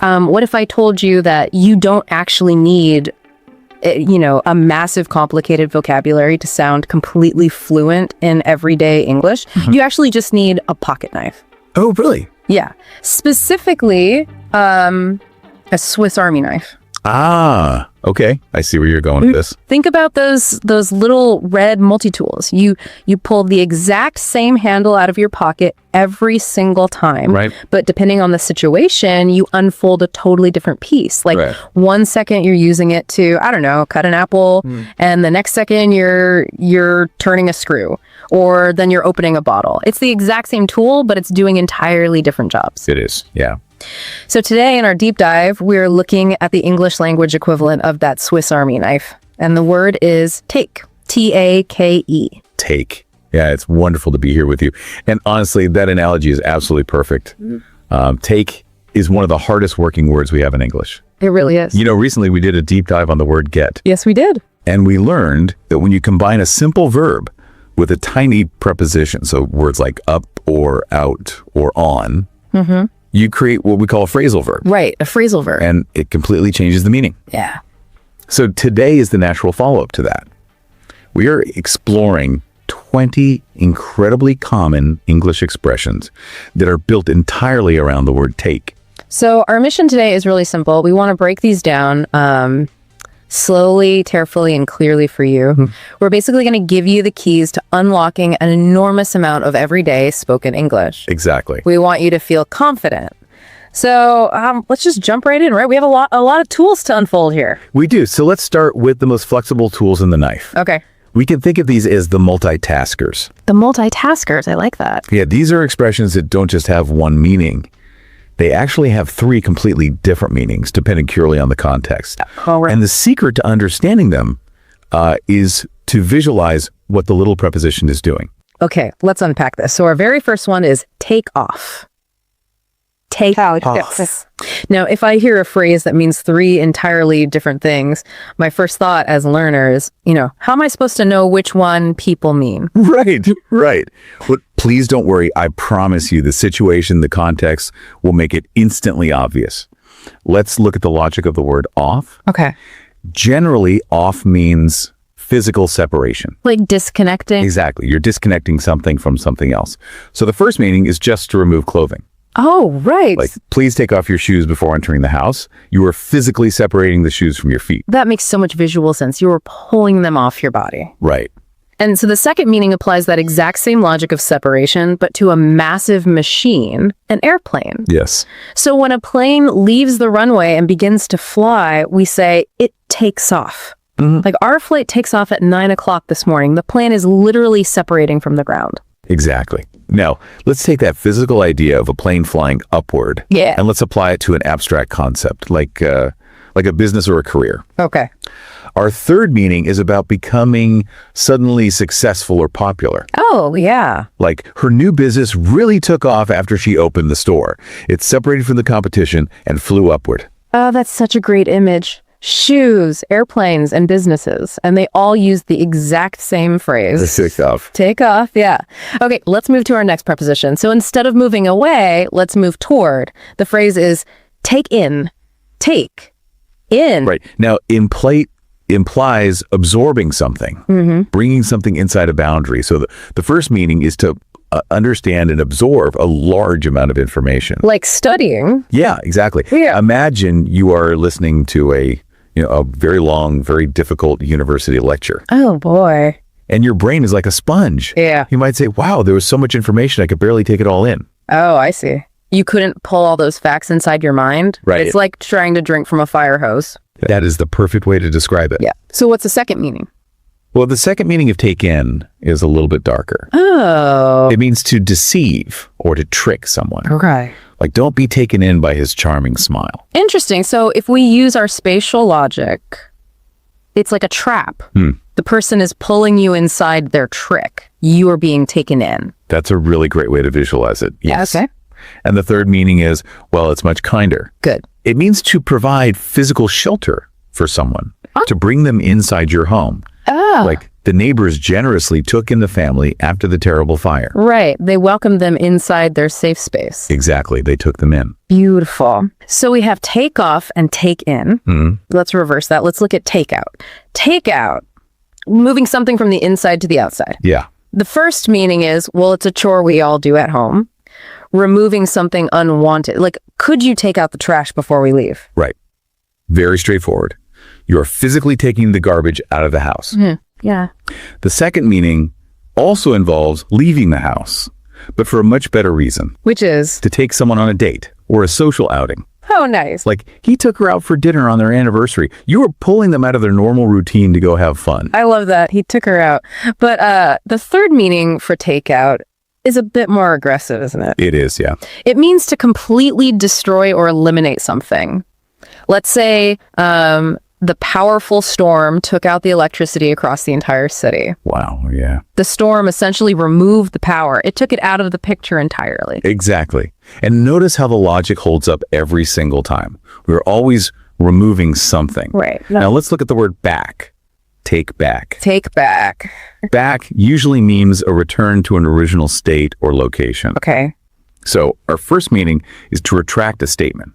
What if I told you that you don't actually need, a massive complicated vocabulary to sound completely fluent in everyday English? You actually just need a pocket knife. Oh, really? Yeah. Specifically, a Swiss Army knife. Ah, okay. I see where you're going with this. Think about those little red multi-tools. You pull the exact same handle out of your pocket every single time. Right. But depending on the situation, you unfold a totally different piece. Like 1 second you're using it to, I don't know, cut an apple, and the next second you're turning a screw, or then you're opening a bottle. It's the exact same tool, but it's doing entirely different jobs. It is, yeah. So today in our deep dive, we're looking at the English language equivalent of that Swiss Army knife. And the word is take. T-A-K-E. Take. Yeah, it's wonderful to be here with you. And honestly, that analogy is absolutely perfect. Take is one of the hardest working words we have in English. It really is. Recently we did a deep dive on the word get. Yes, we did. And we learned that when you combine a simple verb with a tiny preposition, so words like up or out or on, you create what we call a phrasal verb. Right, a phrasal verb. And it completely changes the meaning. Yeah. So today is the natural follow-up to that. We are exploring 20 incredibly common English expressions that are built entirely around the word take. So our mission today is really simple. We want to break these down slowly, carefully, and clearly for you. We're basically going to give you the keys to unlocking an enormous amount of everyday spoken English. Exactly. We want you to feel confident. So let's just jump right in, right? We have a lot of tools to unfold here. We do. So let's start with the most flexible tools in the knife. Okay. We can think of these as the multitaskers. The multitaskers, I like that. Yeah, these are expressions that don't just have one meaning. They actually have 3 completely different meanings, depending purely on the context. And the secret to understanding them is to visualize what the little preposition is doing. Okay, let's unpack this. So our very first one is take off. Take off. Now, if I hear a phrase that means 3 entirely different things, my first thought as a learner is, how am I supposed to know which one people mean? Right. But please don't worry. I promise you the situation, the context will make it instantly obvious. Let's look at the logic of the word off. Okay. Generally, off means physical separation. Like disconnecting? Exactly. You're disconnecting something from something else. So the first meaning is just to remove clothing. Oh, right. Like, please take off your shoes before entering the house. You are physically separating the shoes from your feet. That makes so much visual sense. You are pulling them off your body. Right. And so the second meaning applies that exact same logic of separation, but to a massive machine, an airplane. Yes. So when a plane leaves the runway and begins to fly, we say it takes off. Like our flight takes off at 9 o'clock this morning. The plane is literally separating from the ground. Exactly. Now, let's take that physical idea of a plane flying upward, and let's apply it to an abstract concept, like a business or a career. Okay. Our third meaning is about becoming suddenly successful or popular. Oh, yeah. Like her new business really took off after she opened the store. It separated from the competition and flew upward. Oh, that's such a great image. Shoes, airplanes, and businesses. And they all use the exact same phrase. Take off. Take off, yeah. Okay, let's move to our next preposition. So instead of moving away, let's move toward. The phrase is take in. Take in. Right. Now, implies absorbing something, bringing something inside a boundary. So the first meaning is to understand and absorb a large amount of information. Like studying. Yeah, exactly. Yeah. Imagine you are listening to a very long, very difficult university lecture. Oh, boy. And your brain is like a sponge. Yeah. You might say, wow, there was so much information, I could barely take it all in. Oh, I see. You couldn't pull all those facts inside your mind? Right. It's like trying to drink from a fire hose. That is the perfect way to describe it. Yeah. So what's the second meaning? Well, the second meaning of take in is a little bit darker. Oh. It means to deceive or to trick someone. Okay. Like, don't be taken in by his charming smile. Interesting. So if we use our spatial logic, it's like a trap. The person is pulling you inside their trick. You are being taken in. That's a really great way to visualize it. Yes. Okay. And the third meaning is, well, it's much kinder. Good. It means to provide physical shelter for someone, to bring them inside your home. Oh. Like, The neighbors generously took in the family after the terrible fire. Right. They welcomed them inside their safe space. Exactly. They took them in. Beautiful. So we have take off and take in. Let's reverse that. Let's look at take out. Take out, moving something from the inside to the outside. Yeah. The first meaning is, well, it's a chore we all do at home. Removing something unwanted. Like, could you take out the trash before we leave? Right. Very straightforward. You're physically taking the garbage out of the house. Yeah. The second meaning also involves leaving the house, but for a much better reason. Which is? To take someone on a date or a social outing. Oh, nice. Like, he took her out for dinner on their anniversary. You were pulling them out of their normal routine to go have fun. I love that. He took her out. But the third meaning for takeout is a bit more aggressive, isn't it? It is, yeah. It means to completely destroy or eliminate something. Let's say the powerful storm took out the electricity across the entire city. Wow, yeah. The storm essentially removed the power. It took it out of the picture entirely. Exactly. And notice how the logic holds up every single time. We're always removing something. Right. Now let's look at the word back. Take back. Take back. Back usually means a return to an original state or location. Okay. So our first meaning is to retract a statement.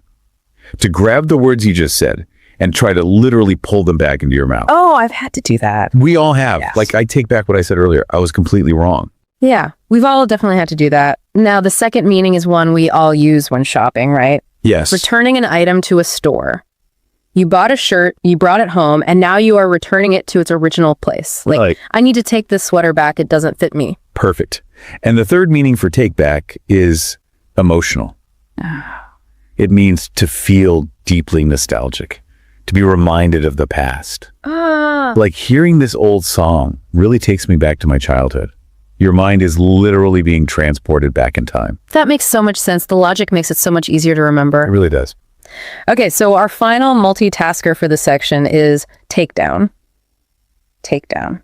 To grab the words you just said and try to literally pull them back into your mouth. Oh, I've had to do that. We all have. Yes. Like, I take back what I said earlier. I was completely wrong. Yeah, we've all definitely had to do that. Now, the second meaning is one we all use when shopping, right? Yes. Returning an item to a store. You bought a shirt, you brought it home, and now you are returning it to its original place. Like, I need to take this sweater back. It doesn't fit me. Perfect. And the third meaning for take back is emotional. It means to feel deeply nostalgic, to be reminded of the past. Like, hearing this old song really takes me back to my childhood. Your mind is literally being transported back in time. That makes so much sense. The logic makes it so much easier to remember. It really does. Okay, so our final multitasker for this section is takedown. Takedown.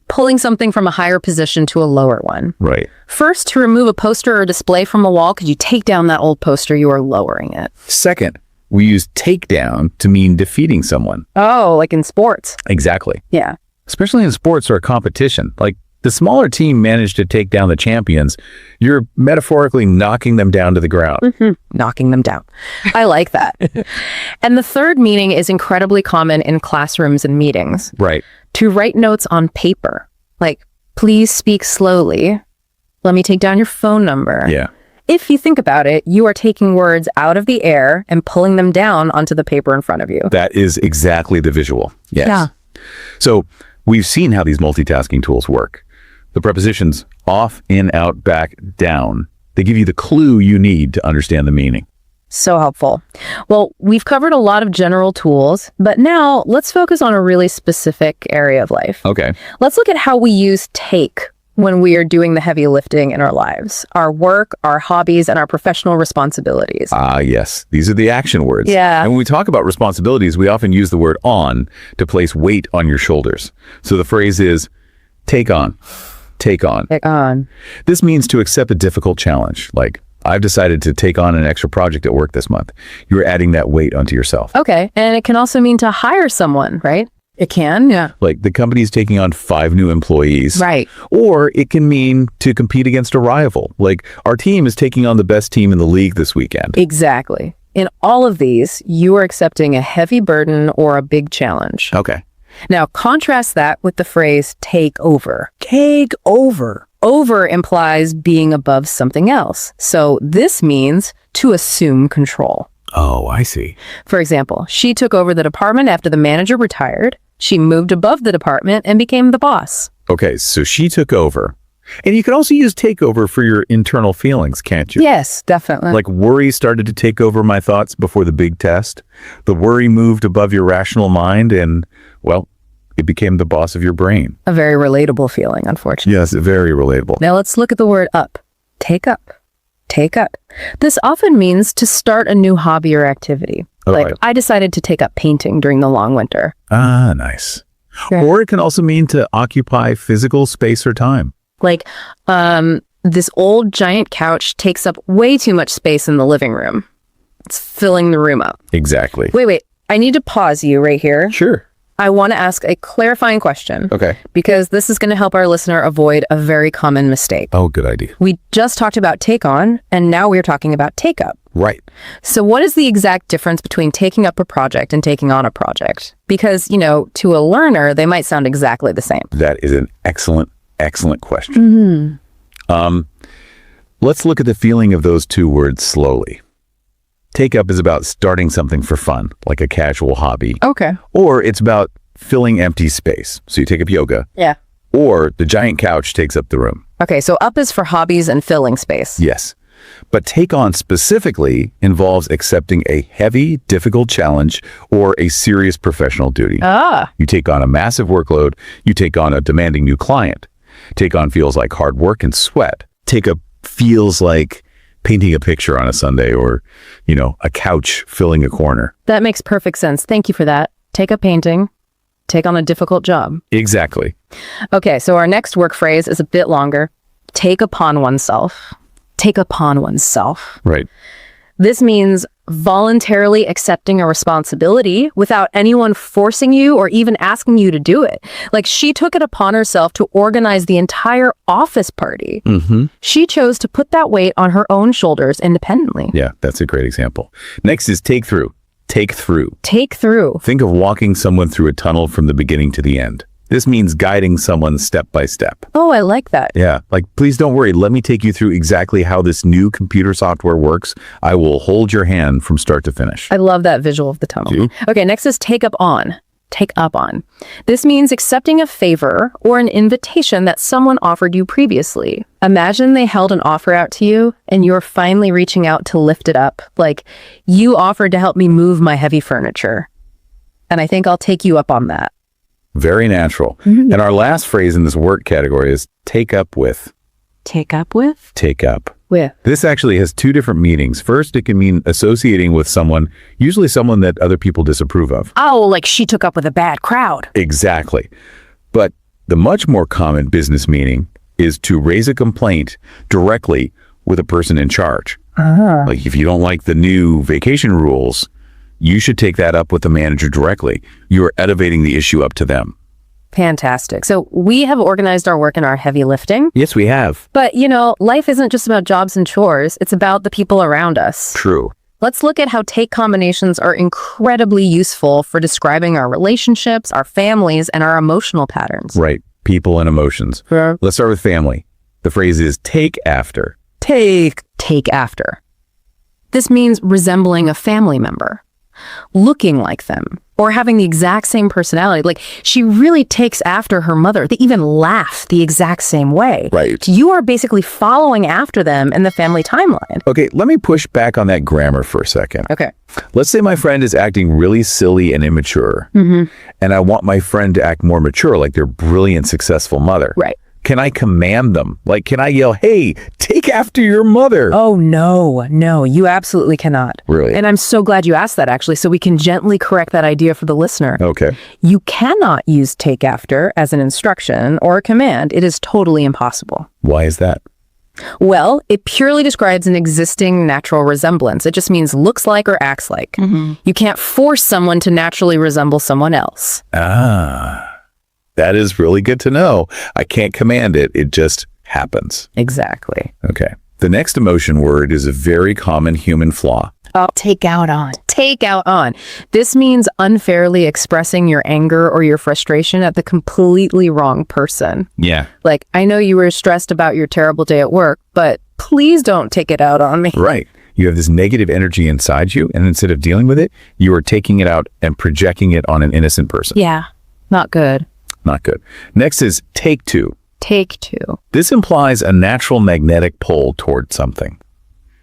Pulling something from a higher position to a lower one. Right. First, to remove a poster or display from a wall, could you take down that old poster? You are lowering it. Second, we use takedown to mean defeating someone. Oh, like in sports. Exactly. Yeah. Especially in sports or a competition. Like, the smaller team managed to take down the champions. You're metaphorically knocking them down to the ground. Knocking them down. I like that. And the third meaning is incredibly common in classrooms and meetings. Right. To write notes on paper. Like, please speak slowly. Let me take down your phone number. Yeah. If you think about it, you are taking words out of the air and pulling them down onto the paper in front of you. That is exactly the visual. Yes. Yeah. So we've seen how these multitasking tools work. The prepositions off, in, out, back, down, they give you the clue you need to understand the meaning. So helpful. Well, we've covered a lot of general tools, but now let's focus on a really specific area of life. Okay. Let's look at how we use take when we are doing the heavy lifting in our lives, our work, our hobbies, and our professional responsibilities. Yes. These are the action words. Yeah. And when we talk about responsibilities, we often use the word on to place weight on your shoulders. So the phrase is take on. Take on. Take on. This means to accept a difficult challenge. Like, I've decided to take on an extra project at work this month. You're adding that weight onto yourself. Okay. And it can also mean to hire someone, right? It can, yeah. Like, the company's taking on 5 new employees. Right. Or it can mean to compete against a rival. Like, our team is taking on the best team in the league this weekend. Exactly. In all of these, you are accepting a heavy burden or a big challenge. Okay. Now, contrast that with the phrase take over. Take over. Over implies being above something else. So this means to assume control. Oh, I see. For example, she took over the department after the manager retired. She moved above the department and became the boss. Okay, so she took over. And you can also use takeover for your internal feelings, can't you? Yes, definitely. Like, worry started to take over my thoughts before the big test. The worry moved above your rational mind and, well, it became the boss of your brain. A very relatable feeling, unfortunately. Yes, very relatable. Now let's look at the word up. Take up. Take up. This often means to start a new hobby or activity. Like, right. I decided to take up painting during the long winter. Ah, nice. Yeah. Or it can also mean to occupy physical space or time. Like, this old giant couch takes up way too much space in the living room. It's filling the room up. Exactly. Wait. I need to pause you right here. Sure. I want to ask a clarifying question. Okay. Because this is going to help our listener avoid a very common mistake. Oh, good idea. We just talked about take on, and now we're talking about take up. Right. So what is the exact difference between taking up a project and taking on a project? Because, to a learner, they might sound exactly the same. That is an excellent, excellent question. Let's look at the feeling of those two words slowly. Take up is about starting something for fun, like a casual hobby. Okay. Or it's about filling empty space. So you take up yoga. Yeah. Or the giant couch takes up the room. Okay, so up is for hobbies and filling space. Yes. But take on specifically involves accepting a heavy, difficult challenge or a serious professional duty. You take on a massive workload. You take on a demanding new client. Take on feels like hard work and sweat. Take up feels like painting a picture on a Sunday or, a couch filling a corner. That makes perfect sense. Thank you for that. Take up painting. Take on a difficult job. Exactly. Okay, so our next work phrase is a bit longer. Take upon oneself. Take upon oneself. Right. This means voluntarily accepting a responsibility without anyone forcing you or even asking you to do it. Like she took it upon herself to organize the entire office party. She chose to put that weight on her own shoulders independently. Yeah, that's a great example. Next is take through. Take through. Take through. Think of walking someone through a tunnel from the beginning to the end. This means guiding someone step by step. Oh, I like that. Yeah, like, please don't worry. Let me take you through exactly how this new computer software works. I will hold your hand from start to finish. I love that visual of the tunnel. Okay, next is take up on. Take up on. This means accepting a favor or an invitation that someone offered you previously. Imagine they held an offer out to you and you're finally reaching out to lift it up. Like, you offered to help me move my heavy furniture. And I think I'll take you up on that. Very natural. And our last phrase in this work category is take up with. Take up with? Take up. With. This actually has two different meanings. First, it can mean associating with someone, usually someone that other people disapprove of. Oh, like she took up with a bad crowd. Exactly. But the much more common business meaning is to raise a complaint directly with a person in charge. Like if you don't like the new vacation rules, you should take that up with the manager directly. You are elevating the issue up to them. Fantastic. So we have organized our work in our heavy lifting. Yes, we have. But, life isn't just about jobs and chores. It's about the people around us. True. Let's look at how take combinations are incredibly useful for describing our relationships, our families, and our emotional patterns. Right. People and emotions. Yeah. Let's start with family. The phrase is take after. Take after. This means resembling a family member, looking like them, or having the exact same personality. Like, she really takes after her mother. They even laugh the exact same way. Right. You are basically following after them in the family timeline. Okay, let me push back on that grammar for a second. Okay. Let's say my friend is acting really silly and immature, and I want my friend to act more mature, like their brilliant, successful mother. Right. Can I command them? Like, can I yell, hey, take after your mother? Oh, no, you absolutely cannot. Really? And I'm so glad you asked that, actually, so we can gently correct that idea for the listener. Okay. You cannot use take after as an instruction or a command. It is totally impossible. Why is that? Well, it purely describes an existing natural resemblance. It just means looks like or acts like. You can't force someone to naturally resemble someone else. That is really good to know. I can't command it. It just happens. Exactly. Okay. The next emotion word is a very common human flaw. Oh, take out on. Take out on. This means unfairly expressing your anger or your frustration at the completely wrong person. Yeah. Like, I know you were stressed about your terrible day at work, but please don't take it out on me. Right. You have this negative energy inside you, and instead of dealing with it, you are taking it out and projecting it on an innocent person. Yeah. Not good. Not good. Next is take to. Take to. This implies a natural magnetic pull toward something.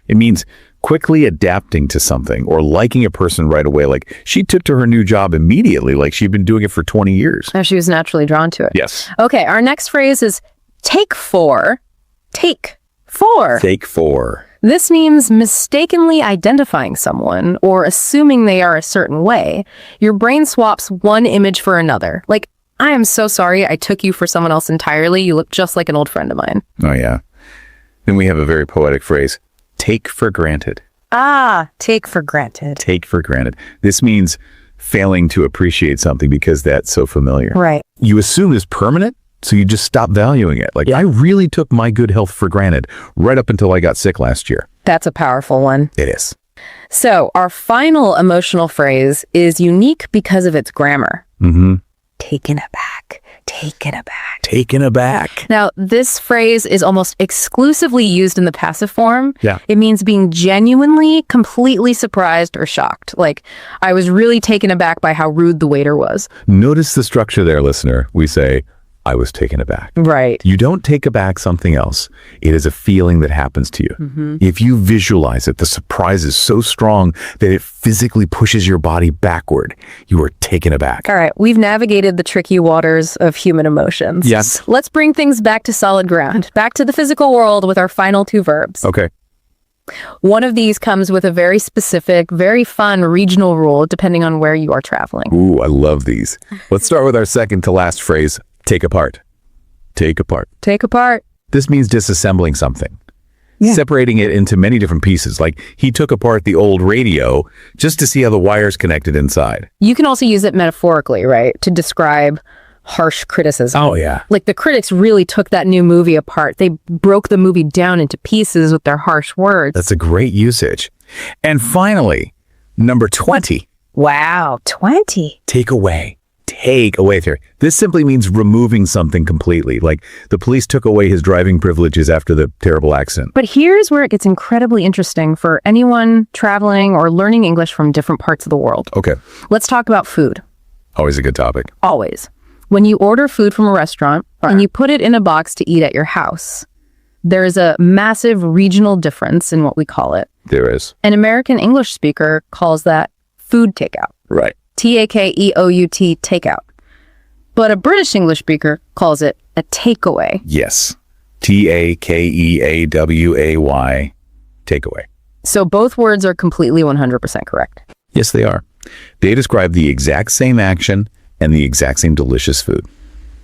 It means quickly adapting to something or liking a person right away. Like she took to her new job immediately, like she'd been doing it for 20 years. Now she was naturally drawn to it. Yes. Okay, our next phrase is take for. Take for. Take for. This means mistakenly identifying someone or assuming they are a certain way. Your brain swaps one image for another. Like, I am so sorry I took you for someone else entirely. You look just like an old friend of mine. Oh, yeah. Then we have a very poetic phrase, take for granted. Take for granted. Take for granted. This means failing to appreciate something because that's so familiar. Right. You assume it's permanent, so you just stop valuing it. Like, I really took my good health for granted right up until I got sick last year. That's a powerful one. It is. So our final emotional phrase is unique because of its grammar. Taken aback. Taken aback. Taken aback. Now, this phrase is almost exclusively used in the passive form. Yeah. It means being genuinely, completely surprised or shocked. Like, I was really taken aback by how rude the waiter was. Notice the structure there, listener. We say, I was taken aback. Right. You don't take aback something else. It is a feeling that happens to you. If you visualize it, the surprise is so strong that it physically pushes your body backward. You are taken aback. All right. We've navigated the tricky waters of human emotions. Yes. Let's bring things back to solid ground, back to the physical world with our final two verbs. Okay. One of these comes with a very specific, very fun regional rule depending on where you are traveling. Ooh, I love these. Let's start with our second to last phrase, take apart. Take apart. Take apart. This means disassembling something. Separating it into many different pieces. Like, he took apart the old radio just to see how the wires connected inside. You can also use it metaphorically, right? To describe harsh criticism. Oh, yeah. Like, the critics really took that new movie apart. They broke the movie down into pieces with their harsh words. That's a great usage. And finally, number 20. Wow, 20. Take away. Take away theory. This simply means removing something completely. Like, the police took away his driving privileges after the terrible accident. But here's where it gets incredibly interesting for anyone traveling or learning English from different parts of the world. Okay. Let's talk about food. Always a good topic. Always. When you order food from a restaurant and you put it in a box to eat at your house, there is a massive regional difference in what we call it. There is. An American English speaker calls that food takeout. Right. Takeout, takeout. But a British English speaker calls it a takeaway. Yes. Takeaway. Takeaway. So both words are completely 100% correct. Yes, they are. They describe the exact same action and the exact same delicious food.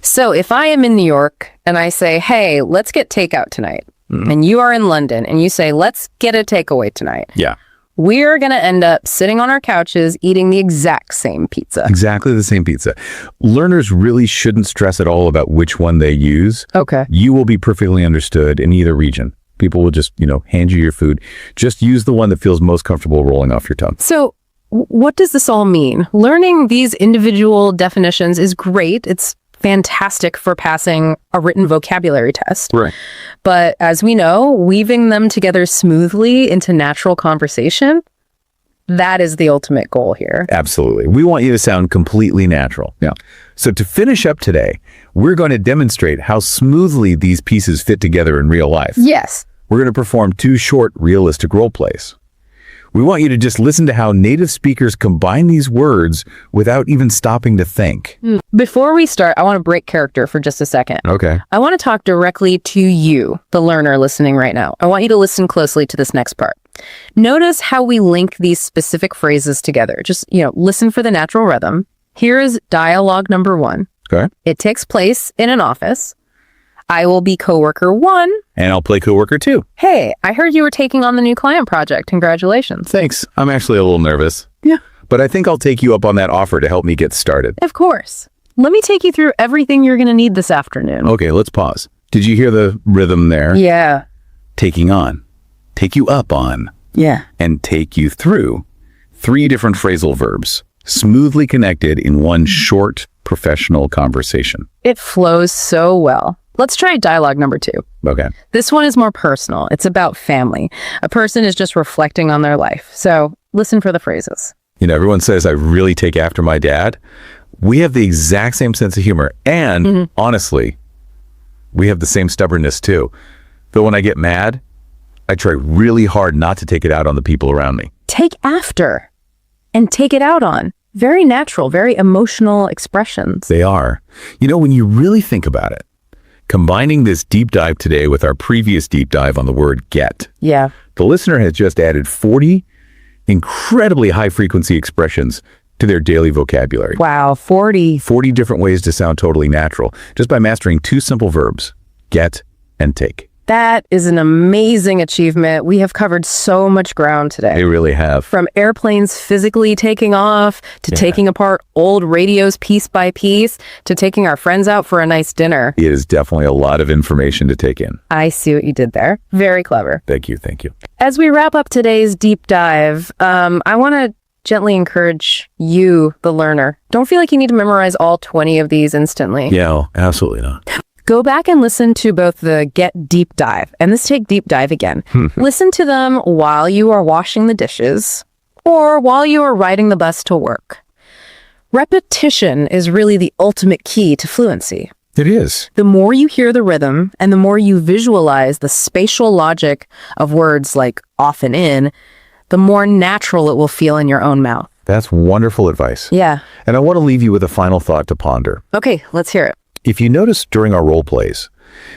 So if I am in New York and I say, hey, let's get takeout tonight, and you are in London and you say, let's get a takeaway tonight. Yeah. We're going to end up sitting on our couches eating the exact same pizza. Exactly the same pizza. Learners really shouldn't stress at all about which one they use. Okay. You will be perfectly understood in either region. People will just, hand you your food. Just use the one that feels most comfortable rolling off your tongue. So what does this all mean? Learning these individual definitions is great. It's fantastic for passing a written vocabulary test. Right. But as we know, weaving them together smoothly into natural conversation, that is the ultimate goal here. Absolutely. We want you to sound completely natural. Yeah. So to finish up today, we're going to demonstrate how smoothly these pieces fit together in real life. Yes. We're going to perform 2 short, realistic role plays. We want you to just listen to how native speakers combine these words without even stopping to think. Before we start, I want to break character for just a second. Okay. I want to talk directly to you, the learner listening right now. I want you to listen closely to this next part. Notice how we link these specific phrases together. Just, listen for the natural rhythm. Here is dialogue number 1. Okay. It takes place in an office. I will be coworker 1. And I'll play coworker 2. Hey, I heard you were taking on the new client project. Congratulations. Thanks. I'm actually a little nervous. Yeah. But I think I'll take you up on that offer to help me get started. Of course. Let me take you through everything you're going to need this afternoon. Okay, let's pause. Did you hear the rhythm there? Yeah. Taking on, take you up on, Yeah. and take you through. 3 different phrasal verbs, smoothly connected in one short, professional conversation. It flows so well. Let's try dialogue number 2. Okay. This one is more personal. It's about family. A person is just reflecting on their life. So listen for the phrases. Everyone says, I really take after my dad. We have the exact same sense of humor. And honestly, we have the same stubbornness too. Though when I get mad, I try really hard not to take it out on the people around me. Take after and take it out on. Very natural, very emotional expressions. They are. When you really think about it, combining this deep dive today with our previous deep dive on the word get, Yeah. the listener has just added 40 incredibly high-frequency expressions to their daily vocabulary. Wow, 40. 40 different ways to sound totally natural, just by mastering 2 simple verbs, get and take. That is an amazing achievement. We have covered so much ground today. They really have. From airplanes physically taking off, to taking apart old radios piece by piece, to taking our friends out for a nice dinner. It is definitely a lot of information to take in. I see what you did there. Very clever. Thank you. Thank you. As we wrap up today's deep dive, I want to gently encourage you, the learner. Don't feel like you need to memorize all 20 of these instantly. Yeah, absolutely not. Go back and listen to both the Get Deep Dive and this Take Deep Dive again. Listen to them while you are washing the dishes or while you are riding the bus to work. Repetition is really the ultimate key to fluency. It is. The more you hear the rhythm and the more you visualize the spatial logic of words like off and in, the more natural it will feel in your own mouth. That's wonderful advice. Yeah. And I want to leave you with a final thought to ponder. Okay, let's hear it. If you notice during our role plays,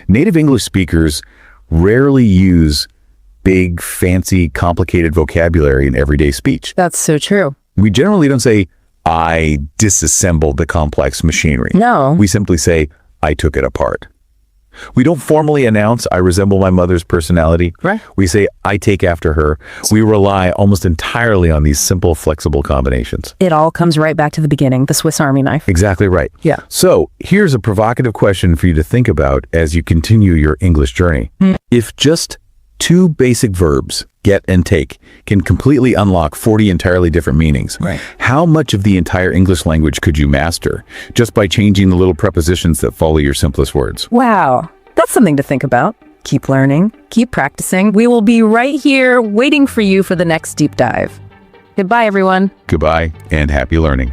native English speakers rarely use big, fancy, complicated vocabulary in everyday speech. That's so true. We generally don't say, I disassembled the complex machinery. No. We simply say, I took it apart. We don't formally announce, I resemble my mother's personality. Right. We say, I take after her. We rely almost entirely on these simple, flexible combinations. It all comes right back to the beginning, the Swiss Army knife. Exactly right. Yeah. So here's a provocative question for you to think about as you continue your English journey. If just 2 basic verbs, get and take, can completely unlock 40 entirely different meanings, how much of the entire English language could you master just by changing the little prepositions that follow your simplest words? Wow, that's something to think about. Keep learning, keep practicing. We will be right here waiting for you for the next deep dive. Goodbye, everyone. Goodbye and happy learning.